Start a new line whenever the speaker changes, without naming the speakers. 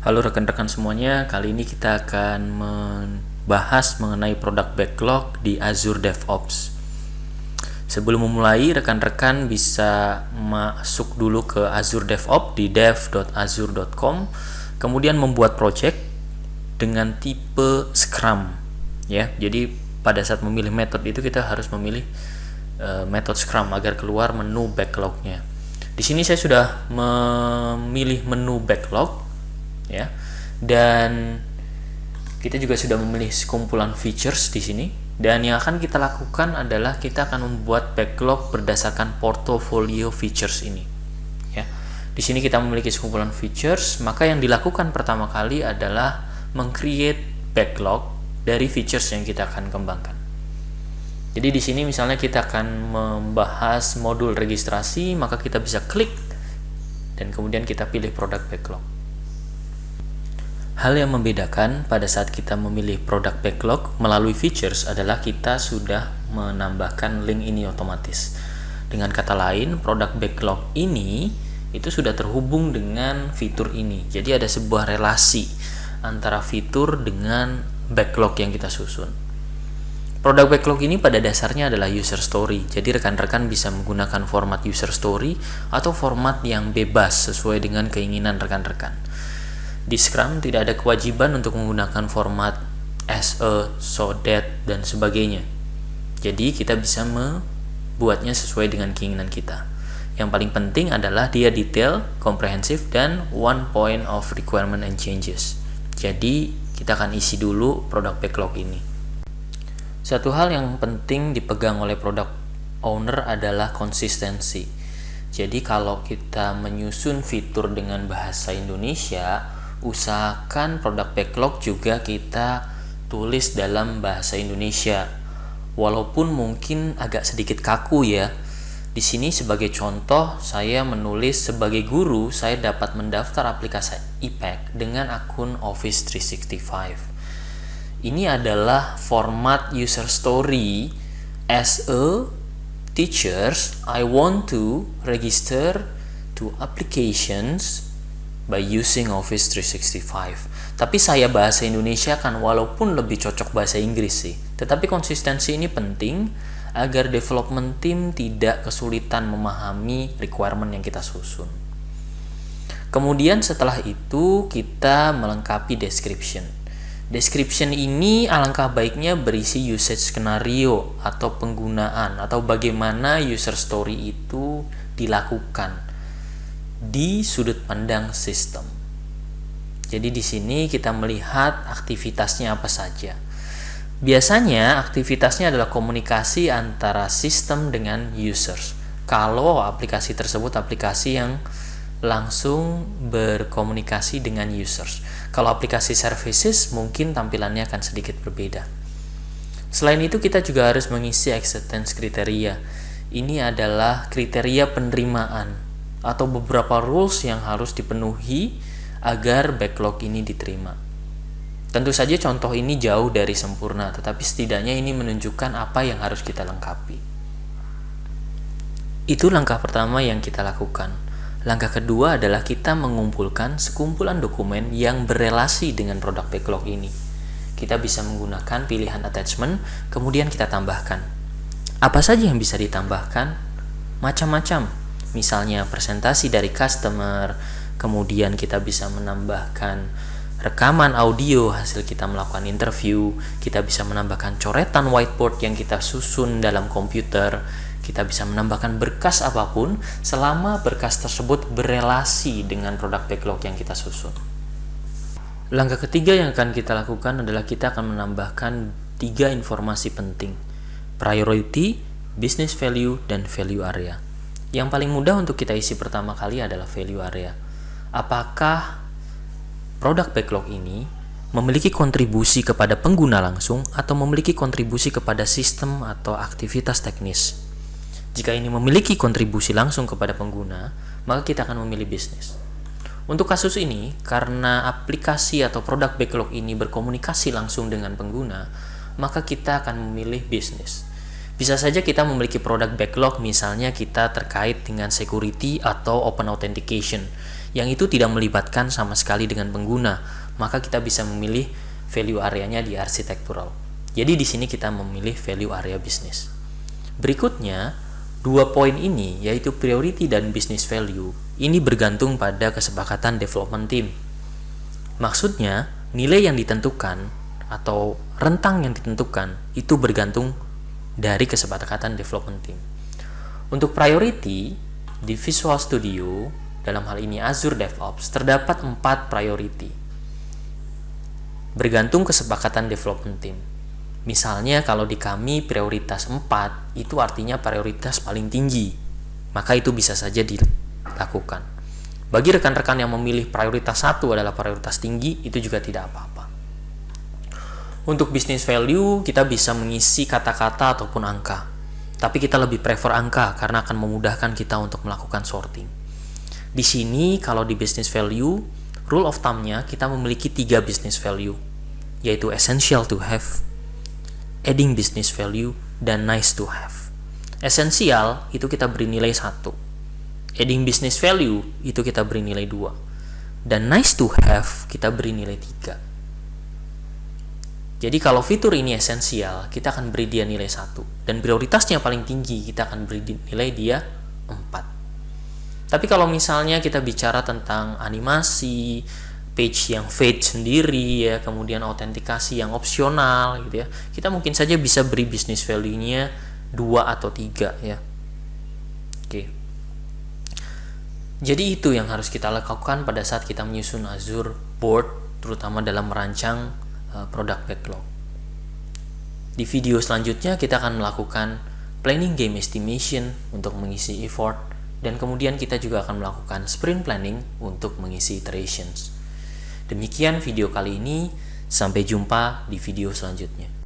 Halo rekan-rekan semuanya, kali ini kita akan membahas mengenai produk backlog di Azure DevOps. Sebelum memulai, rekan-rekan bisa masuk dulu ke Azure DevOps di dev.azure.com, kemudian membuat project dengan tipe Scrum. Ya, jadi pada saat memilih metode itu kita harus memilih metode Scrum agar keluar menu backlognya. Di sini saya sudah memilih menu backlog, ya, dan kita juga sudah memilih sekumpulan features di sini. Dan yang akan kita lakukan adalah kita akan membuat backlog berdasarkan portfolio features ini. Ya, di sini kita memiliki sekumpulan features, maka yang dilakukan pertama kali adalah meng-create backlog dari features yang kita akan kembangkan. Jadi di sini misalnya kita akan membahas modul registrasi, maka kita bisa klik dan kemudian kita pilih produk backlog. Hal yang membedakan pada saat kita memilih produk backlog melalui features adalah kita sudah menambahkan link ini otomatis. Dengan kata lain, produk backlog ini itu sudah terhubung dengan fitur ini. Jadi ada sebuah relasi antara fitur dengan backlog yang kita susun. Produk backlog ini pada dasarnya adalah user story. Jadi rekan-rekan bisa menggunakan format user story atau format yang bebas sesuai dengan keinginan rekan-rekan. Di Scrum tidak ada kewajiban untuk menggunakan format as a, so that, dan sebagainya. Jadi kita bisa membuatnya sesuai dengan keinginan kita. Yang paling penting adalah dia detail, komprehensif, dan one point of requirement and changes. Jadi kita akan isi dulu produk backlog ini. Satu hal yang penting dipegang oleh product owner adalah konsistensi. Jadi kalau kita menyusun fitur dengan bahasa Indonesia, usahakan produk backlog juga kita tulis dalam bahasa Indonesia. Walaupun mungkin agak sedikit kaku ya. Di sini sebagai contoh, saya menulis sebagai guru, saya dapat mendaftar aplikasi IPEK dengan akun Office 365. Ini adalah format user story. As a teachers, I want to register to applications by using Office 365. Tapi saya bahasa Indonesia kan, walaupun lebih cocok bahasa Inggris sih. Tetapi konsistensi ini penting agar development team tidak kesulitan memahami requirement yang kita susun. Kemudian setelah itu kita melengkapi description. Description ini alangkah baiknya berisi usage skenario atau penggunaan atau bagaimana user story itu dilakukan di sudut pandang sistem. Jadi di sini kita melihat aktivitasnya apa saja. Biasanya aktivitasnya adalah komunikasi antara sistem dengan users. Kalau aplikasi tersebut aplikasi yang langsung berkomunikasi dengan users. Kalau aplikasi services mungkin tampilannya akan sedikit berbeda. Selain itu kita juga harus mengisi acceptance kriteria. Ini adalah kriteria penerimaan atau beberapa rules yang harus dipenuhi agar backlog ini diterima. Tentu saja contoh ini jauh dari sempurna, tetapi setidaknya ini menunjukkan apa yang harus kita lengkapi. Itu langkah pertama yang kita lakukan. Langkah kedua adalah kita mengumpulkan sekumpulan dokumen yang berelasi dengan produk backlog ini. Kita bisa menggunakan pilihan attachment, kemudian kita tambahkan. Apa saja yang bisa ditambahkan? Macam-macam. Misalnya presentasi dari customer, kemudian kita bisa menambahkan rekaman audio hasil kita melakukan interview, kita bisa menambahkan coretan whiteboard yang kita susun dalam komputer, kita bisa menambahkan berkas apapun selama berkas tersebut berelasi dengan produk backlog yang kita susun. Langkah ketiga yang akan kita lakukan adalah kita akan menambahkan 3 informasi penting: priority, business value, dan value area. Yang paling mudah untuk kita isi pertama kali adalah value area. Apakah produk backlog ini memiliki kontribusi kepada pengguna langsung atau memiliki kontribusi kepada sistem atau aktivitas teknis? Jika ini memiliki kontribusi langsung kepada pengguna, maka kita akan memilih bisnis. Untuk kasus ini, karena aplikasi atau produk backlog ini berkomunikasi langsung dengan pengguna, maka kita akan memilih bisnis. Bisa saja kita memiliki produk backlog, misalnya kita terkait dengan security atau open authentication, yang itu tidak melibatkan sama sekali dengan pengguna, maka kita bisa memilih value areanya di architectural. Jadi di sini kita memilih value area bisnis. Berikutnya, dua poin ini yaitu priority dan business value ini bergantung pada kesepakatan development team. Maksudnya, nilai yang ditentukan atau rentang yang ditentukan itu bergantung dari kesepakatan development team. Untuk priority di Visual Studio, dalam hal ini Azure DevOps, terdapat 4 priority. Bergantung kesepakatan development team. Misalnya kalau di kami prioritas 4, itu artinya prioritas paling tinggi. Maka itu bisa saja dilakukan. Bagi rekan-rekan yang memilih prioritas 1 adalah prioritas tinggi, itu juga tidak apa-apa. Untuk business value, kita bisa mengisi kata-kata ataupun angka. Tapi kita lebih prefer angka karena akan memudahkan kita untuk melakukan sorting. Di sini, kalau di business value, rule of thumb-nya kita memiliki 3 business value, yaitu essential to have, adding business value, dan nice to have. Essential itu kita beri nilai 1. Adding business value itu kita beri nilai 2. Dan nice to have kita beri nilai 3. Jadi kalau fitur ini esensial, kita akan beri dia nilai 1. Dan prioritasnya paling tinggi, kita akan beri nilai dia 4. Tapi kalau misalnya kita bicara tentang animasi, page yang fade sendiri, ya, kemudian autentikasi yang opsional, gitu ya, kita mungkin saja bisa beri business value-nya 2 atau 3, ya. Oke. Jadi itu yang harus kita lakukan pada saat kita menyusun Azure Board, terutama dalam merancang product backlog. Di video selanjutnya kita akan melakukan planning game estimation untuk mengisi effort, dan kemudian kita juga akan melakukan sprint planning untuk mengisi iterations. Demikian video kali ini, sampai jumpa di video selanjutnya.